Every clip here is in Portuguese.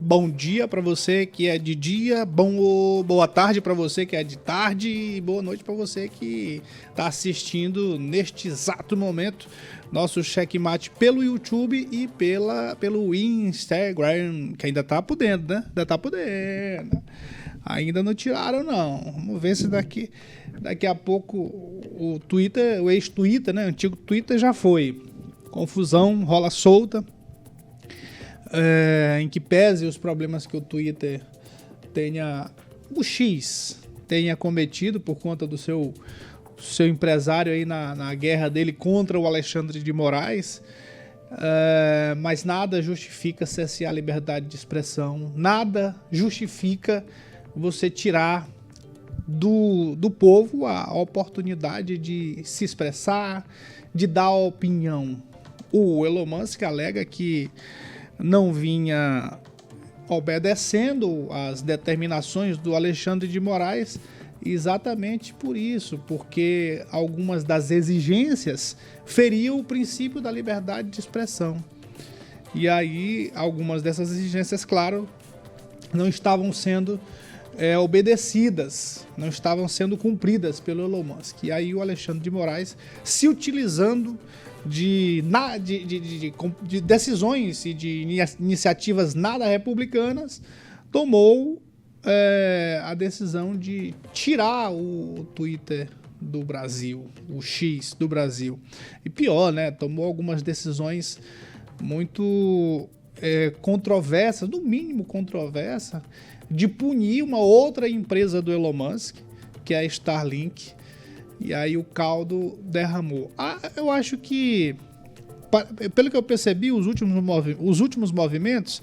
bom dia para você que é de dia, boa tarde para você que é de tarde e boa noite para você que está assistindo neste exato momento nosso checkmate pelo YouTube e pelo Instagram, que ainda tá podendo, né? Ainda tá podendo. Ainda não tiraram, não. Vamos ver se daqui a pouco o Twitter, o ex-Twitter, né? O antigo Twitter já foi. Confusão, rola solta. Em que pese os problemas que o Twitter o X tenha cometido por conta do seu empresário aí na guerra dele contra o Alexandre de Moraes, mas nada justifica cercear a liberdade de expressão, nada justifica você tirar do povo a oportunidade de se expressar, de dar opinião. O Elon Musk alega que não vinha obedecendo às determinações do Alexandre de Moraes exatamente por isso, porque algumas das exigências feriam o princípio da liberdade de expressão. E aí, algumas dessas exigências, claro, não estavam sendo obedecidas, não estavam sendo cumpridas pelo Elon Musk. E aí o Alexandre de Moraes, se utilizando de decisões e de iniciativas nada republicanas, tomou a decisão de tirar o Twitter do Brasil, o X do Brasil. E pior, né? Tomou algumas decisões muito controversas, no mínimo controversa, de punir uma outra empresa do Elon Musk, que é a Starlink. E aí o caldo derramou. Eu acho que, pelo que eu percebi, os últimos movimentos,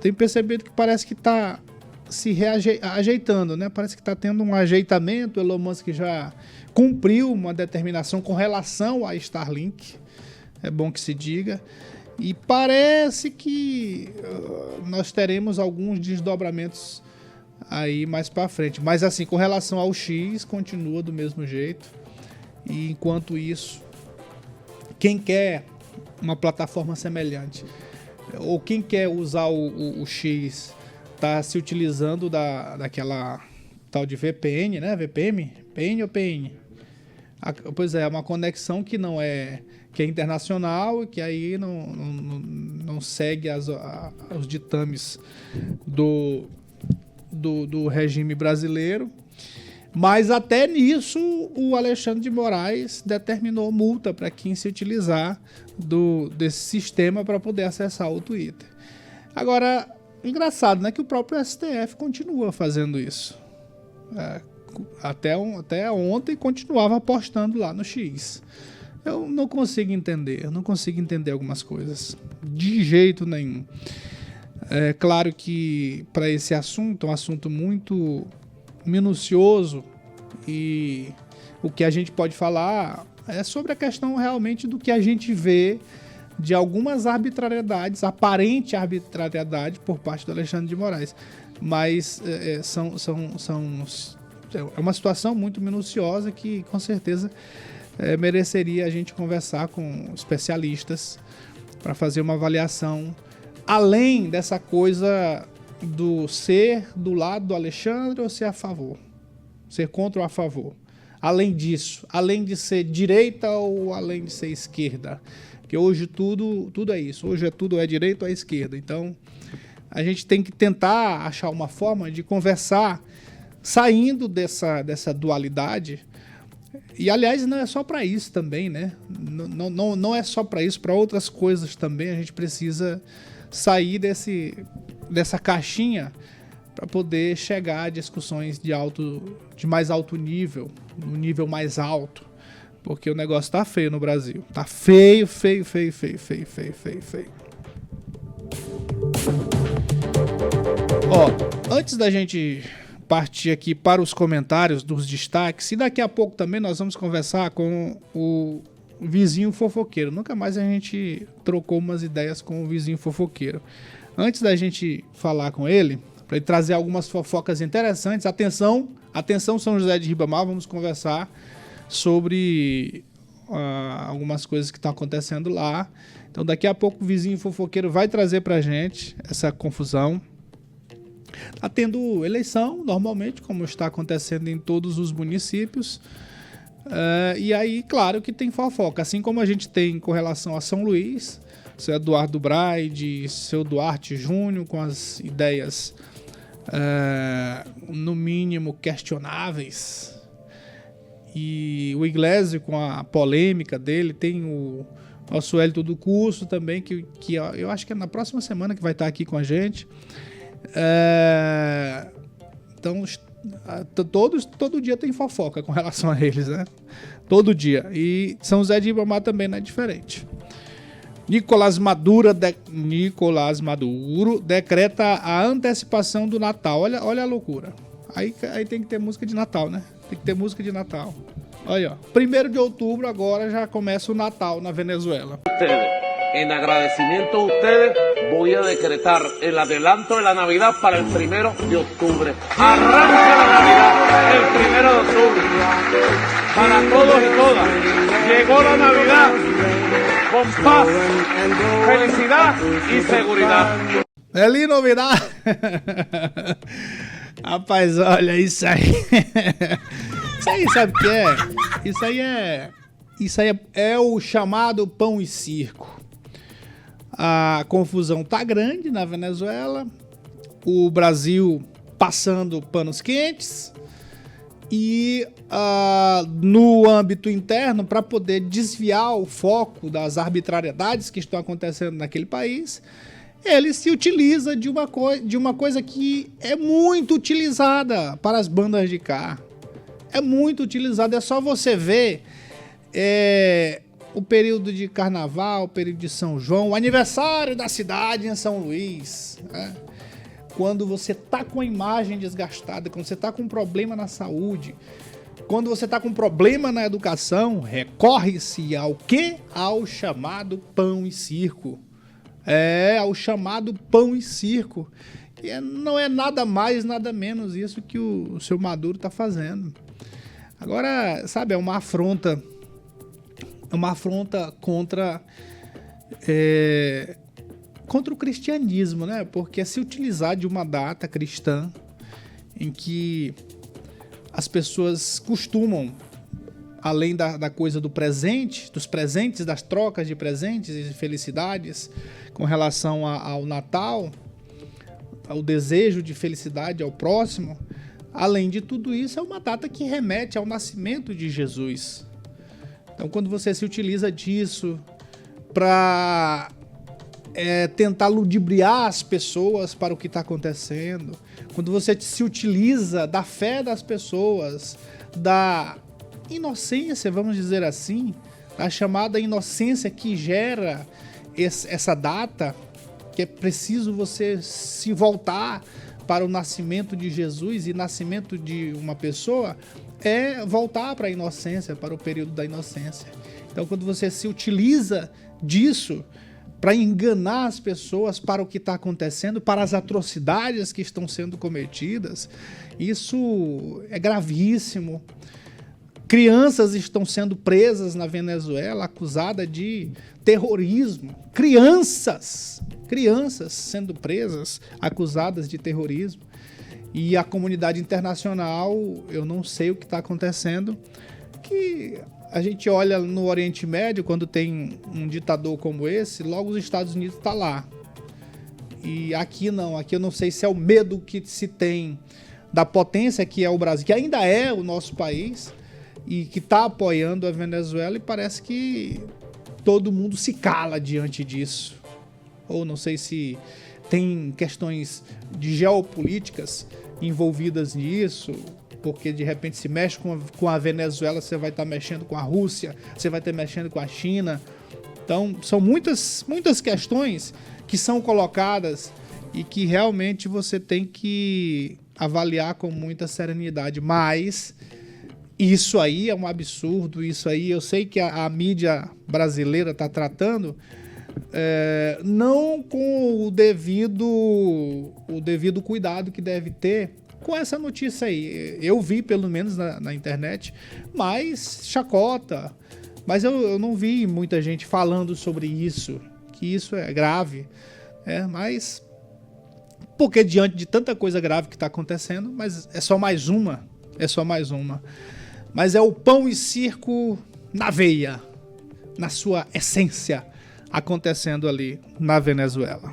tenho percebido que parece que está se ajeitando, né? Parece que está tendo um ajeitamento. O Elon Musk já cumpriu uma determinação com relação à Starlink. É bom que se diga. E parece que nós teremos alguns desdobramentos aí mais para frente, mas assim, com relação ao X, continua do mesmo jeito. E enquanto isso, quem quer uma plataforma semelhante ou quem quer usar o X está se utilizando daquela tal de VPN, né? VPN? PN ou PN? Pois é, uma conexão que não é, que é internacional e que aí não segue os ditames do regime brasileiro, mas até nisso o Alexandre de Moraes determinou multa para quem se utilizar desse sistema para poder acessar o Twitter. Agora, engraçado, né, que o próprio STF continua fazendo isso. Até ontem continuava apostando lá no X. Eu não consigo entender algumas coisas, de jeito nenhum. É claro que para esse assunto, é um assunto muito minucioso, e o que a gente pode falar é sobre a questão realmente do que a gente vê de algumas arbitrariedades, aparente arbitrariedade por parte do Alexandre de Moraes. Mas é uma situação muito minuciosa que com certeza mereceria a gente conversar com especialistas para fazer uma avaliação, além dessa coisa do ser do lado do Alexandre ou ser a favor, ser contra ou a favor. Além disso, além de ser direita ou além de ser esquerda, porque hoje tudo é isso, hoje tudo é direita ou é esquerda. Então a gente tem que tentar achar uma forma de conversar saindo dessa dualidade. E aliás, não é só para isso também, né? Não é só para isso, para outras coisas também a gente precisa sair dessa caixinha para poder chegar a discussões de mais alto nível, no nível mais alto, porque o negócio tá feio no Brasil. Tá feio. Antes da gente partir aqui para os comentários dos destaques, e daqui a pouco também nós vamos conversar com o vizinho fofoqueiro. Nunca mais a gente trocou umas ideias com o vizinho fofoqueiro. Antes da gente falar com ele, para ele trazer algumas fofocas interessantes, atenção São José de Ribamar, vamos conversar sobre algumas coisas que estão acontecendo lá. Então daqui a pouco o vizinho fofoqueiro vai trazer pra gente essa confusão. Está tendo eleição, normalmente, como está acontecendo em todos os municípios. E aí, claro que tem fofoca. Assim como a gente tem com relação a São Luís, seu Eduardo Braide, seu Duarte Júnior, com as ideias, no mínimo, questionáveis. E o Iglesias, com a polêmica dele, tem o nosso Hélito do Curso também, que eu acho que é na próxima semana que vai estar aqui com a gente. Então, todo dia tem fofoca com relação a eles, né? Todo dia. E São José de Ribamar também não é diferente. Nicolás Maduro decreta a antecipação do Natal. Olha a loucura. Aí tem que ter música de Natal, né? Tem que ter música de Natal. Olha, ó. 1º de outubro agora já começa o Natal na Venezuela. En agradecimiento a ustedes, voy a decretar el adelanto de la Navidad para el 1 de octubre. Arranca la Navidad el 1 de octubre. Para todos y todas. Llegó la Navidad con paz, felicidad y seguridad. Feliz novidade! Rapaz, olha isso aí. Isso aí, sabe o que é? Isso aí é o chamado pão e circo. A confusão tá grande na Venezuela, o Brasil passando panos quentes e no âmbito interno, para poder desviar o foco das arbitrariedades que estão acontecendo naquele país, ele se utiliza de uma coisa que é muito utilizada para as bandas de cá. É muito utilizada, é só você ver o período de carnaval, o período de São João, o aniversário da cidade em São Luís. Quando você tá com a imagem desgastada, quando você tá com um problema na saúde, quando você tá com um problema na educação, recorre-se ao quê? Ao chamado pão e circo. Ao chamado pão e circo. E não é nada mais, nada menos isso que o seu Maduro tá fazendo. Agora, sabe, é uma afronta contra o cristianismo, né? Porque se utilizar de uma data cristã em que as pessoas costumam, além da coisa do presente, dos presentes, das trocas de presentes e felicidades com relação ao Natal, ao desejo de felicidade ao próximo, além de tudo isso, é uma data que remete ao nascimento de Jesus. Então, quando você se utiliza disso para tentar ludibriar as pessoas para o que está acontecendo, quando você se utiliza da fé das pessoas, da inocência, vamos dizer assim, a chamada inocência que gera essa data, que é preciso você se voltar para o nascimento de Jesus, e nascimento de uma pessoa é voltar para a inocência, para o período da inocência. Então, quando você se utiliza disso para enganar as pessoas para o que está acontecendo, para as atrocidades que estão sendo cometidas, isso é gravíssimo. Crianças estão sendo presas na Venezuela, acusadas de terrorismo. Crianças sendo presas, acusadas de terrorismo. E a comunidade internacional, eu não sei o que está acontecendo, que a gente olha no Oriente Médio, quando tem um ditador como esse, logo os Estados Unidos estão lá. E aqui não, aqui eu não sei se é o medo que se tem da potência que é o Brasil, que ainda é o nosso país, e que está apoiando a Venezuela, e parece que todo mundo se cala diante disso. Ou não sei se tem questões de geopolíticas envolvidas nisso, porque de repente se mexe com a Venezuela, você vai estar mexendo com a Rússia, você vai estar mexendo com a China. Então, são muitas questões que são colocadas e que realmente você tem que avaliar com muita serenidade. Mas isso aí é um absurdo, isso aí eu sei que a mídia brasileira está tratando não com o devido cuidado que deve ter com essa notícia aí. Eu vi, pelo menos na internet, mas chacota. Mas eu não vi muita gente falando sobre isso, que isso é grave. Mas porque diante de tanta coisa grave que está acontecendo, mas é só mais uma, mas é o pão e circo na veia, na sua essência, acontecendo ali na Venezuela.